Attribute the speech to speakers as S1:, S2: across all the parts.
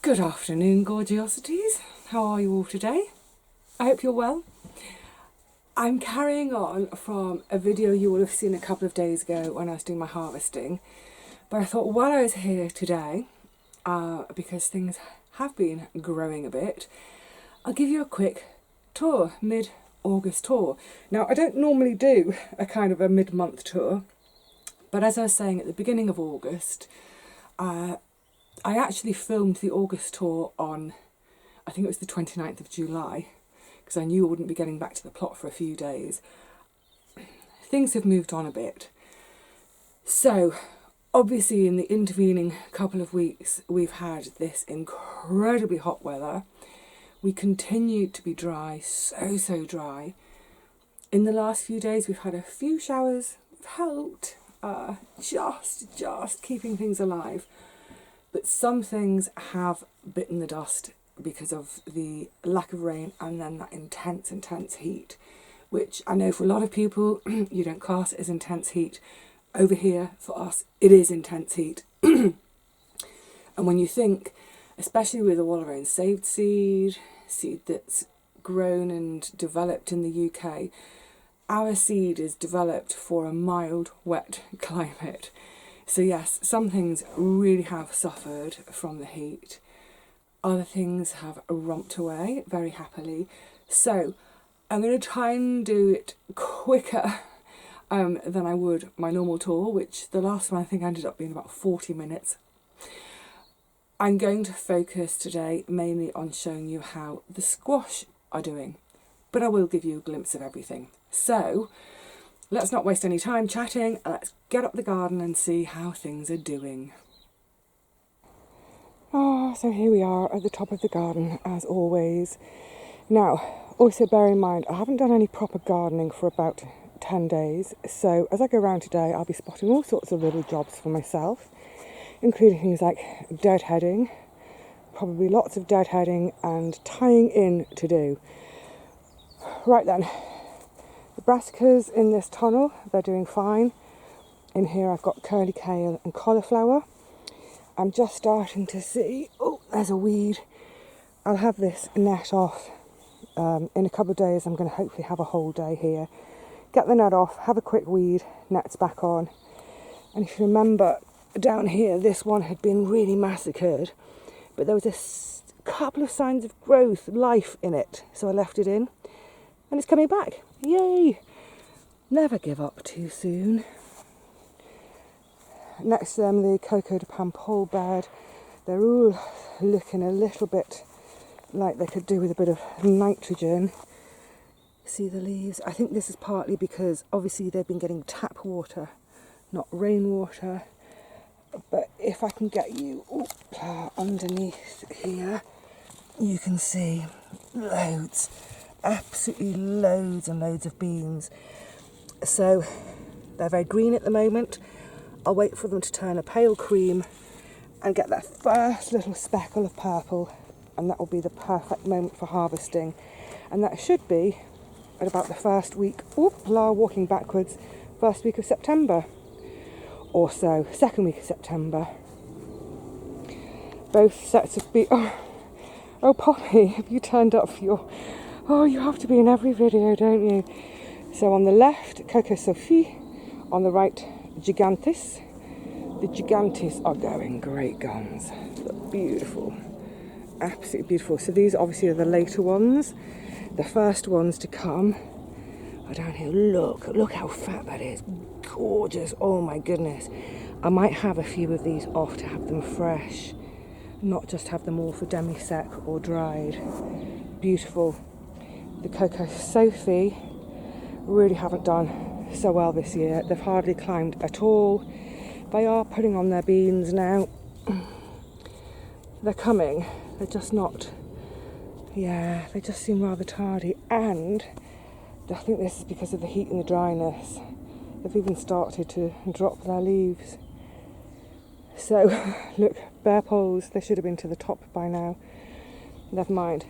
S1: Good afternoon, gorgeosities. How are you all today? I hope you're well. I'm carrying on from a video you will have seen a couple of days ago when I was doing my harvesting. But I thought while I was here today, because things have been growing a bit, I'll give you a quick tour, mid-August tour. Now, I don't normally do a kind of a mid-month tour, but as I was saying at the beginning of August, I actually filmed the August tour on, I think it was the 29th of July, because I knew I wouldn't be getting back to the plot for a few days. Things have moved on a bit. So, obviously in the intervening couple of weeks, we've had this incredibly hot weather. We continued to be dry, so dry. In the last few days, we've had a few showers. We've helped, just keeping things alive. But some things have bitten the dust because of the lack of rain and then that intense heat, which I know for a lot of people, you don't class it as intense heat. Over here, for us, it is intense heat. And when you think, especially with all our own saved seed that's grown and developed in the UK, our seed is developed for a mild, wet climate. So yes, some things really have suffered from the heat. Other things have romped away very happily. So I'm going to try and do it quicker than I would my normal tour, which the last one I think ended up being about 40 minutes. I'm going to focus today mainly on showing you how the squash are doing, but I will give you a glimpse of everything. So let's not waste any time chatting, let's get up the garden and see how things are doing. So here we are at the top of the garden, as always. Now, also bear in mind, I haven't done any proper gardening for about 10 days, so as I go around today, I'll be spotting all sorts of little jobs for myself, including things like deadheading, probably lots of deadheading and tying in to do. Right then. The brassicas in this tunnel, they're doing fine. In here I've got curly kale and cauliflower. I'm just starting to see, oh, there's a weed. I'll have this net off. In a couple of days I'm going to hopefully have a whole day here. Get the net off, have a quick weed, net's back on. And if you remember, down here this one had been really massacred, but there was a couple of signs of growth, life in it, so I left it in. And it's coming back. Yay! Never give up too soon. Next to them, the Coco de Pampol bed. They're all looking a little bit like they could do with a bit of nitrogen. See the leaves? I think this is partly because obviously they've been getting tap water, not rainwater. But if I can get you underneath here, you can see loads. Absolutely loads and loads of beans. So they're very green at the moment. I'll wait for them to turn a pale cream and get that first little speckle of purple, and that will be the perfect moment for harvesting. And that should be at about the first week, walking backwards, first week of September or so, second week of September. Both sets of beans. Oh Poppy, have you turned up for your... Oh, you have to be in every video, don't you? So on the left, Coco Sophie. On the right, Gigantes. The Gigantes are going great guns. Look, beautiful. Absolutely beautiful. So these obviously are the later ones. The first ones to come are down here. Look how fat that is. Gorgeous. Oh my goodness. I might have a few of these off to have them fresh. Not just have them all for demi-sec or dried. Beautiful. The Coco Sophie really haven't done so well this year. They've hardly climbed at all. They are putting on their beans now. They're coming. They're just not... Yeah, they just seem rather tardy. And I think this is because of the heat and the dryness. They've even started to drop their leaves. So, look, bare poles. They should have been to the top by now. Never mind.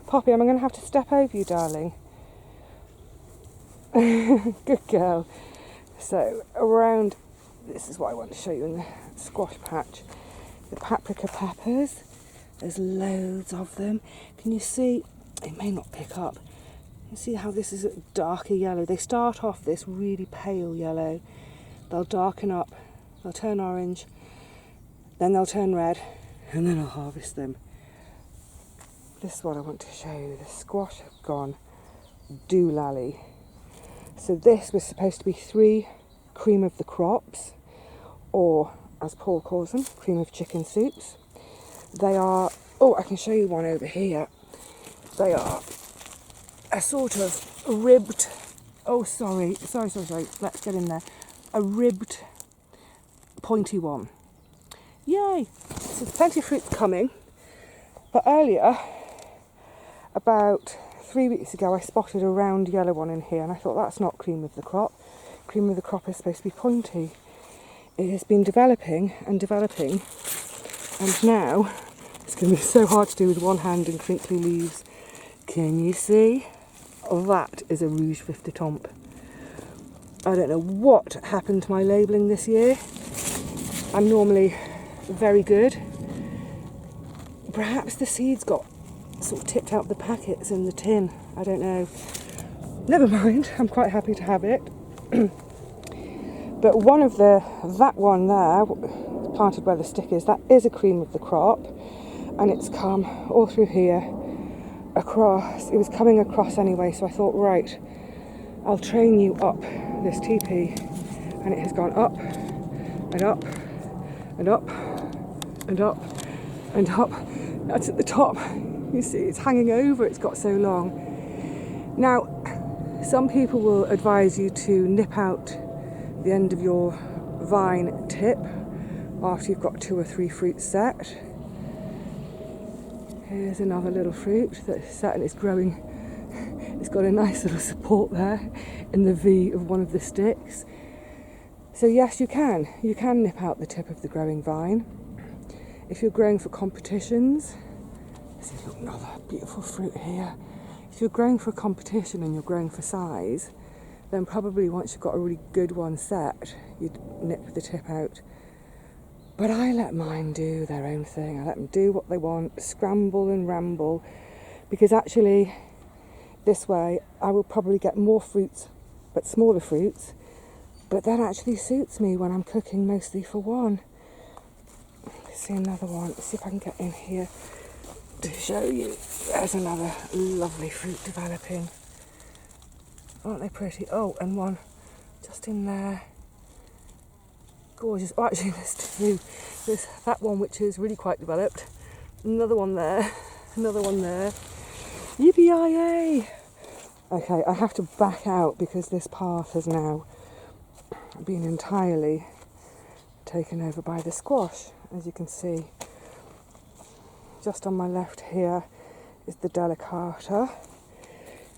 S1: Poppy, am I going to have to step over you, darling? Good girl. So, around, this is what I want to show you in the squash patch. The Paprika Peppers There's loads of them. Can you see? It may not pick up. You see how this is a darker yellow? They start off this really pale yellow. They'll darken up, they'll turn orange, then they'll turn red, and then I'll harvest them. This is what I want to show you. The squash have gone doolally. So this was supposed to be 3 cream of the crops, or as Paul calls them, cream of chicken soups. They are, oh, I can show you one over here. They are a sort of ribbed, oh sorry, let's get in there. A ribbed pointy one. Yay! So there's plenty of fruit coming. But earlier, about 3 weeks ago, I spotted a round yellow one in here, and I thought that's not cream of the crop. Cream of the crop is supposed to be pointy. It has been developing, and now it's going to be so hard to do with one hand and crinkly leaves. Can you see? That is a Rouge Fifth de Tempe. I don't know what happened to my labelling this year. I'm normally very good. Perhaps the seeds got sort of tipped out the packets in the tin. I don't know. Never mind, I'm quite happy to have it. But that one there, planted where the stick is, that is a cream of the crop. And it's come all through here, across. It was coming across anyway, so I thought, right, I'll train you up this teepee. And it has gone up, and up, and up, and up, and up. That's at the top. You see, it's hanging over, it's got so long. Now, some people will advise you to nip out the end of your vine tip after you've got 2 or 3 fruits set. Here's another little fruit that's set and it's growing. It's got a nice little support there in the V of one of the sticks. So yes, you can nip out the tip of the growing vine. If you're growing for competitions, this is another beautiful fruit here. If you're growing for a competition and you're growing for size, then probably once you've got a really good one set, you'd nip the tip out. But I let mine do their own thing. I let them do what they want, scramble and ramble, because actually this way I will probably get more fruits, but smaller fruits, but that actually suits me when I'm cooking mostly for one. Let's see another one. Let's see if I can get in here to show you. There's another lovely fruit developing. Aren't they pretty? Oh, and one just in there. Gorgeous. Oh, actually there's 2. There's that one which is really quite developed. Another one there. Another one there. Yippee-yi-yay! Okay, I have to back out because this path has now been entirely taken over by the squash, as you can see. Just on my left here is the delicata.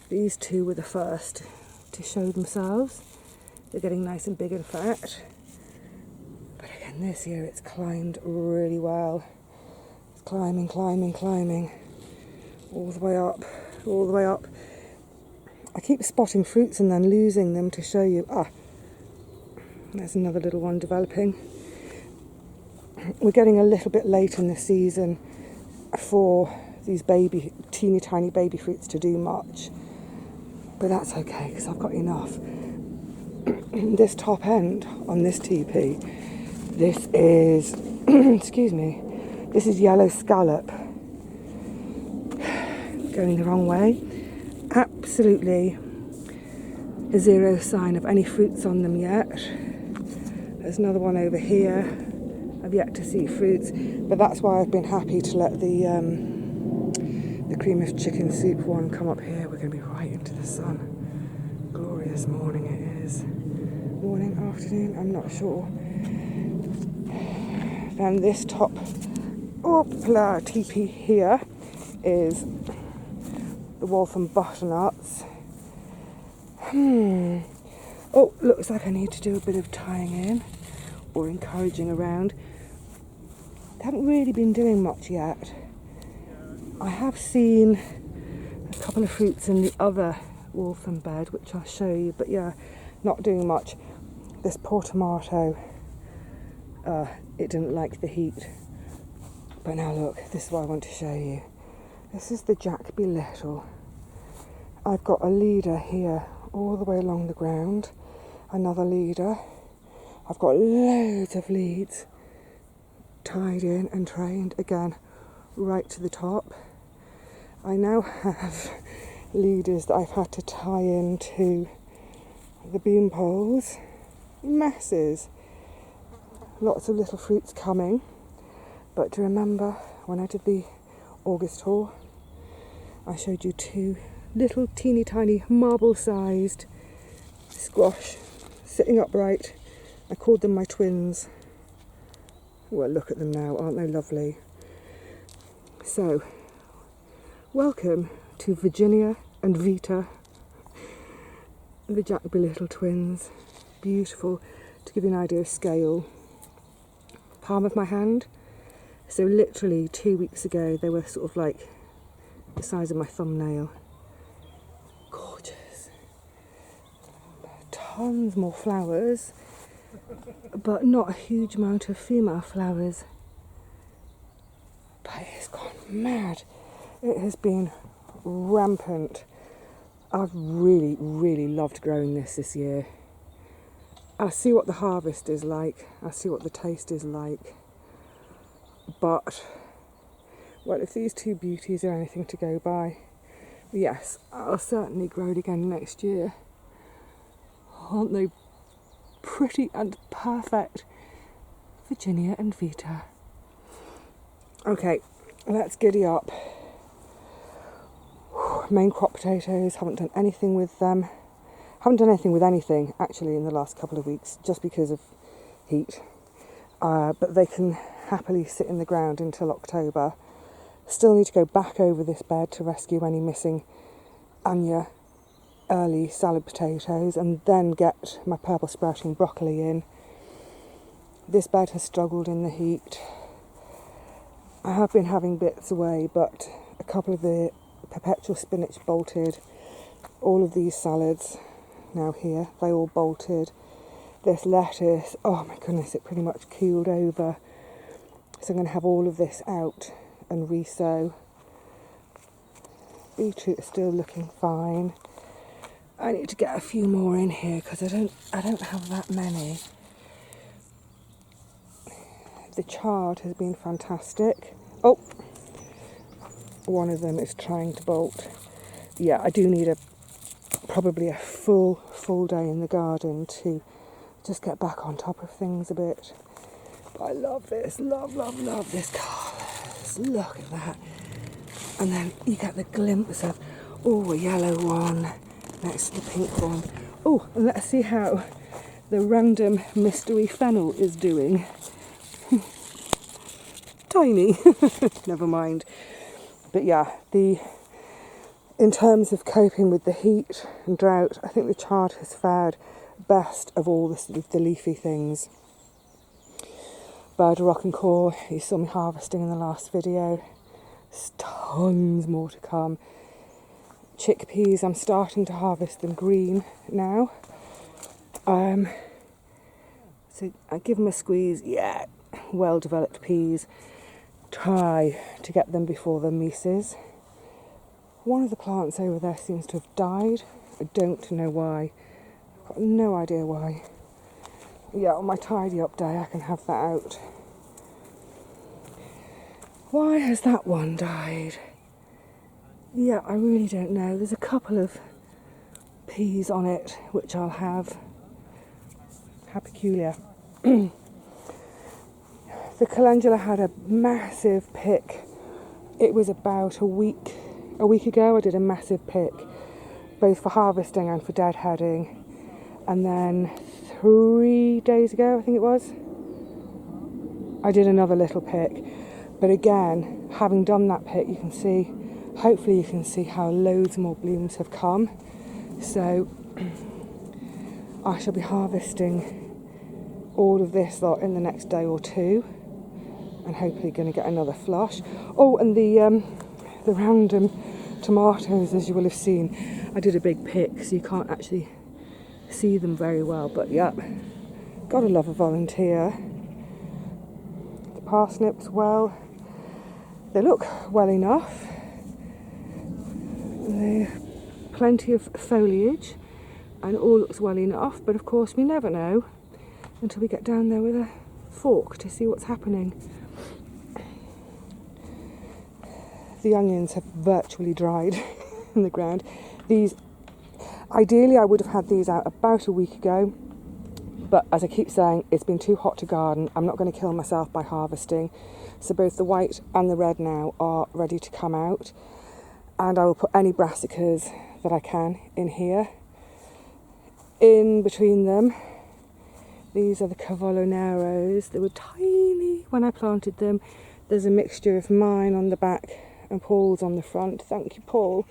S1: These 2 were the first to show themselves. They're getting nice and big and fat. But again, this year it's climbed really well. It's climbing, all the way up, all the way up. I keep spotting fruits and then losing them to show you. There's another little one developing. We're getting a little bit late in the season for these teeny tiny baby fruits to do much. But that's okay, because I've got enough. This top end on this teepee, this is, excuse me, this is yellow scallop. Going the wrong way. Absolutely zero sign of any fruits on them yet. There's another one over here. I've yet to see fruits, but that's why I've been happy to let the cream of chicken soup one come up here. We're going to be right into the sun. Glorious morning it is. Morning, afternoon, I'm not sure. Then this top teepee here is the Waltham Butternuts. Oh, looks like I need to do a bit of tying in or encouraging around. They haven't really been doing much yet. I have seen a couple of fruits in the other Waltham bed, which I'll show you, but yeah, not doing much. This poor tomato, it didn't like the heat. But now look, this is what I want to show you. This is the Jack Be Little. I've got a leader here all the way along the ground, another leader. I've got loads of leads tied in and trained, again, right to the top. I now have leaders that I've had to tie into the beam poles, masses, lots of little fruits coming. But do you remember when I did the August haul, I showed you 2 little teeny tiny marble-sized squash sitting upright. I called them my twins. Well, look at them now, aren't they lovely? So, welcome to Virginia and Vita, the Jack Be Little twins. Beautiful. To give you an idea of scale, palm of my hand. So literally 2 weeks ago they were sort of like the size of my thumbnail. Gorgeous. Tons more flowers, but not a huge amount of female flowers. But it's gone mad. It has been rampant. I've really, really loved growing this year. I'll see what the harvest is like. I'll see what the taste is like. But, well, if these 2 beauties are anything to go by, yes, I'll certainly grow it again next year. Aren't they pretty and perfect? Virginia and Vita. Okay, let's giddy up. Main crop potatoes, haven't done anything with them. Haven't done anything with anything, actually, in the last couple of weeks, just because of heat. But they can happily sit in the ground until October. Still need to go back over this bed to rescue any missing Anya early salad potatoes, and then get my purple sprouting broccoli in. This bed has struggled in the heat. I have been having bits away, but a couple of the perpetual spinach bolted. All of these salads now here, they all bolted. This lettuce, oh my goodness, it pretty much cooled over. So I'm going to have all of this out and re-sow. Beetroot is still looking fine. I need to get a few more in here because I don't have that many. The chard has been fantastic. Oh, one of them is trying to bolt. Yeah, I do need probably a full day in the garden to just get back on top of things a bit. But I love this, love this colours. Look at that. And then you get the glimpse of, a yellow one next to the pink one. Oh, and let's see how the random mystery fennel is doing. Tiny. Never mind. But yeah, in terms of coping with the heat and drought, I think the chard has fared best of all the leafy things. Bird rock and core, you saw me harvesting in the last video. There's tons more to come. Chickpeas, I'm starting to harvest them green now. So I give them a squeeze. Yeah, well developed peas. Try to get them before the mises. One of the plants over there seems to have died. I don't know why. I've got no idea why. Yeah, on my tidy up day I can have that out. Why has that one died? Yeah, I really don't know. There's a couple of peas on it which I'll have. How peculiar. The calendula had a massive pick. It was about a week ago I did a massive pick, both for harvesting and for deadheading. And then 3 days ago, I think it was, I did another little pick. But again, having done that pick, you can see, hopefully you can see how loads more blooms have come. So I shall be harvesting all of this lot in the next day or two, and hopefully going to get another flush. Oh, and the random tomatoes, as you will have seen, I did a big pick, so you can't actually see them very well, but yeah, gotta love a volunteer. The parsnips, well, They look well enough. There's plenty of foliage and all looks well enough, but of course we never know until we get down there with a fork to see what's happening. The onions have virtually dried in the ground. These, ideally I would have had these out about a week ago, but as I keep saying, it's been too hot to garden. I'm not going to kill myself by harvesting. So both the white and the red now are ready to come out, and I will put any brassicas that I can in here. In between them, these are the Cavolloneros. They were tiny when I planted them. There's a mixture of mine on the back and Paul's on the front. Thank you, Paul.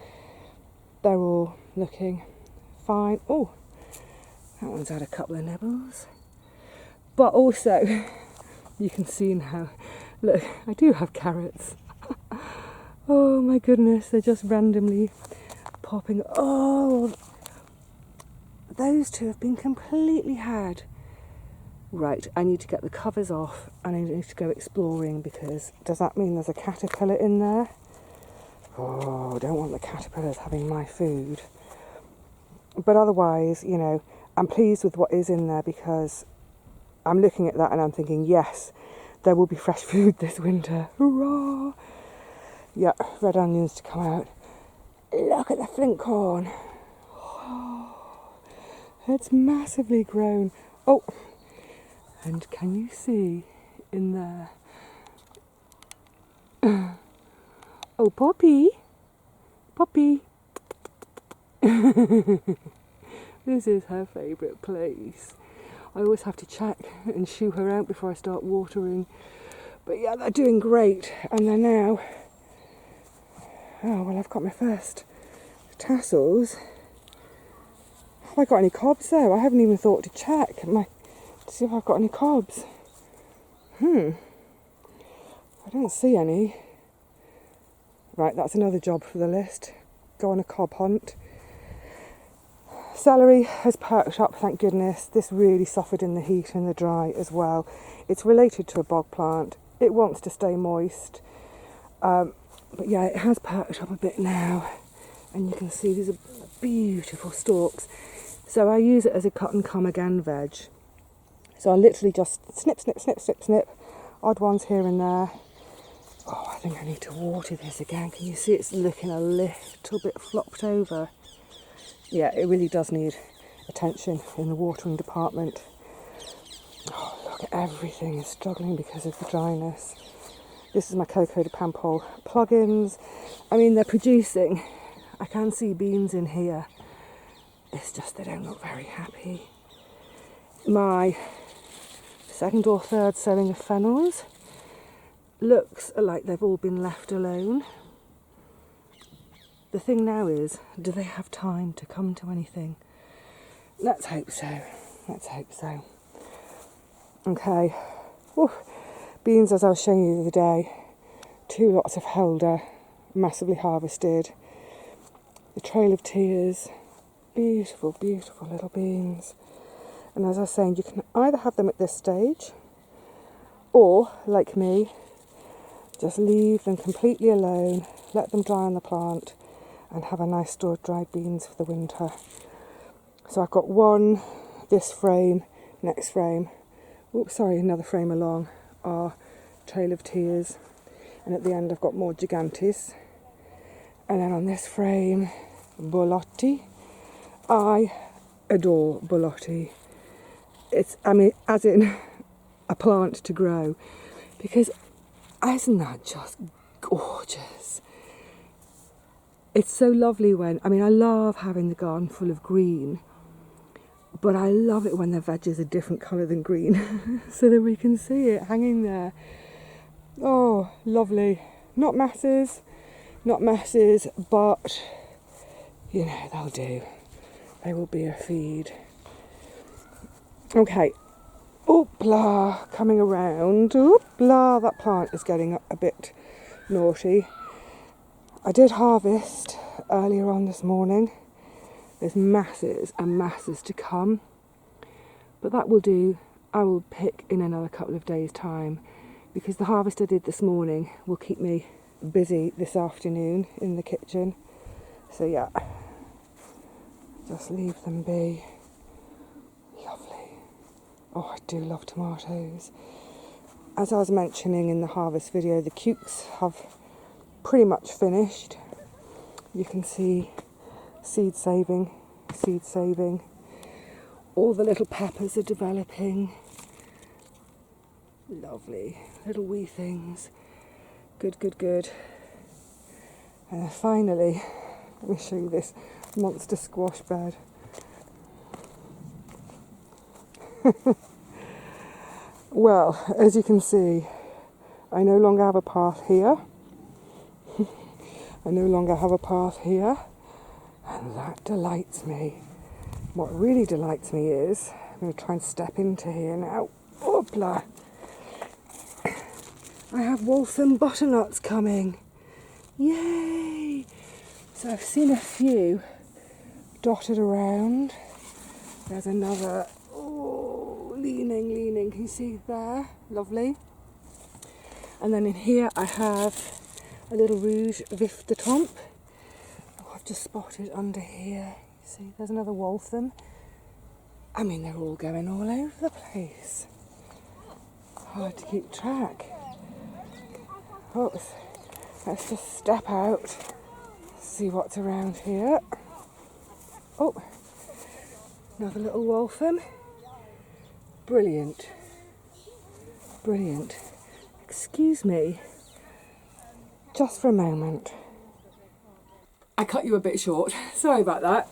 S1: They're all looking fine. Oh, that one's had a couple of nibbles. But also, you can see now, look, I do have carrots. Oh my goodness, they're just randomly popping. Oh, those two have been completely had. Right, I need to get the covers off and I need to go exploring, because does that mean there's a caterpillar in there? Oh, I don't want the caterpillars having my food. But otherwise, you know, I'm pleased with what is in there, because I'm looking at that and I'm thinking, yes, there will be fresh food this winter. Hurrah! Yeah, red onions to come out. Look at the flint corn. Oh, it's massively grown. Oh, and can you see in there? Oh, Poppy. Poppy. This is her favourite place. I always have to check and shoo her out before I start watering. But yeah, they're doing great. And they're now... Oh, well, I've got my first tassels. Have I got any cobs though? I haven't even thought to check to see if I've got any cobs. I don't see any. Right, that's another job for the list. Go on a cob hunt. Celery has perked up, thank goodness. This really suffered in the heat and the dry as well. It's related to a bog plant. It wants to stay moist. But yeah, it has perked up a bit now. And you can see these are beautiful stalks. So I use it as a cut and come again veg. So I literally just snip, snip, snip, snip, snip. Odd ones here and there. Oh, I think I need to water this again. Can you see it's looking a little bit flopped over? Yeah, it really does need attention in the watering department. Oh, look, everything is struggling because of the dryness. This is my Coco de Pampol plugins. I mean, they're producing. I can see beans in here. It's just they don't look very happy. My second or third sowing of fennels looks like they've all been left alone. The thing now is, do they have time to come to anything? Let's hope so. Let's hope so. Okay. Woo. Beans, as I was showing you the other day, 2 lots of Helder, massively harvested. The Trail of Tears, beautiful, beautiful little beans. And as I was saying, you can either have them at this stage, or, like me, just leave them completely alone, let them dry on the plant, and have a nice stored dried beans for the winter. So I've got one, this frame, next frame, oops, sorry, another frame along, are Trail of Tears, and at the end I've got more Gigantes. And then on this frame, Borlotti. I adore Borlotti. It's, I mean, as in a plant to grow, because isn't that just gorgeous? It's so lovely when, I mean, I love having the garden full of green, but I love it when the veg is a different colour than green, so that we can see it hanging there. Oh, lovely. Not masses, but, you know, they'll do. They will be a feed. Okay. Oopla, coming around. Oopla, that plant is getting a bit naughty. I did harvest earlier on this morning. There's masses and masses to come. But that will do. I will pick in another couple of days' time, because the harvest I did this morning will keep me busy this afternoon in the kitchen. So yeah, just leave them be. Lovely. Oh, I do love tomatoes. As I was mentioning in the harvest video, the cukes have pretty much finished. You can see seed saving. All the little peppers are developing. Lovely little wee things. Good. And finally, let me show you this monster squash bed. Well, as you can see, I no longer have a path here. And that delights me. What really delights me is, I'm going to try and step into here now. Hoopla! I have Waltham Butternuts coming. Yay! So I've seen a few dotted around. There's another, oh, leaning. Can you see there? Lovely. And then in here I have a little Rouge Vif de Tombe. Oh, I've just spotted under here. You see, there's another Waltham. I mean, they're all going all over the place. Hard to keep track. Oh, let's just step out, see what's around here. Oh, another little Waltham. Brilliant. Excuse me, just for a moment. I cut you a bit short, sorry about that.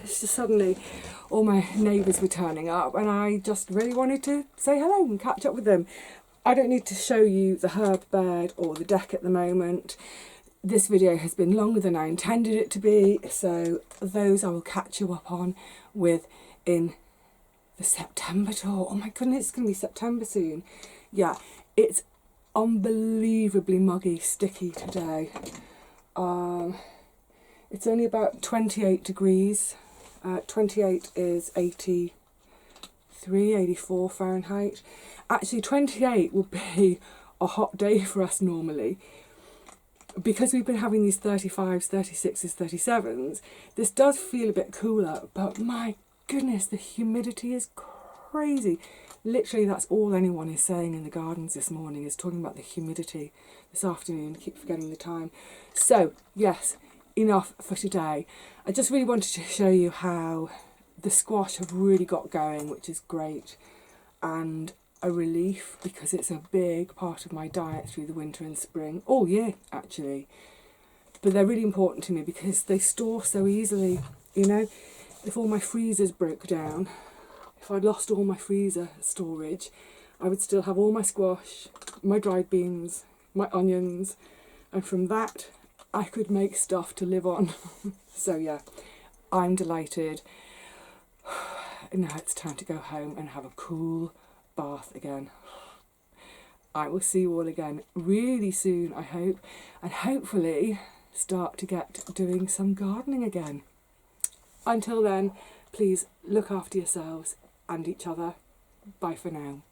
S1: It's just suddenly all my neighbours were turning up and I just really wanted to say hello and catch up with them. I don't need to show you the herb bed or the deck at the moment. This video has been longer than I intended it to be, so those I will catch you up on with in the September tour. Oh my goodness, it's going to be September soon. Yeah, it's unbelievably muggy, sticky today. It's only about 28 degrees. 28 is 83, 84 Fahrenheit. Actually, 28 would be a hot day for us normally. Because we've been having these 35s, 36s, 37s, this does feel a bit cooler, but my goodness, the humidity is crazy. Literally, that's all anyone is saying in the gardens this morning, is talking about the humidity this afternoon. I keep forgetting the time. So, yes, enough for today. I just really wanted to show you how the squash have really got going, which is great. And a relief, because it's a big part of my diet through the winter and spring, all year actually. But they're really important to me because they store so easily. You know, if all my freezers broke down, if I'd lost all my freezer storage, I would still have all my squash, my dried beans, my onions, and from that I could make stuff to live on. So yeah, I'm delighted. Now it's time to go home and have a cool bath again. I will see you all again really soon, I hope, and hopefully start to get doing some gardening again. Until then, please look after yourselves and each other. Bye for now.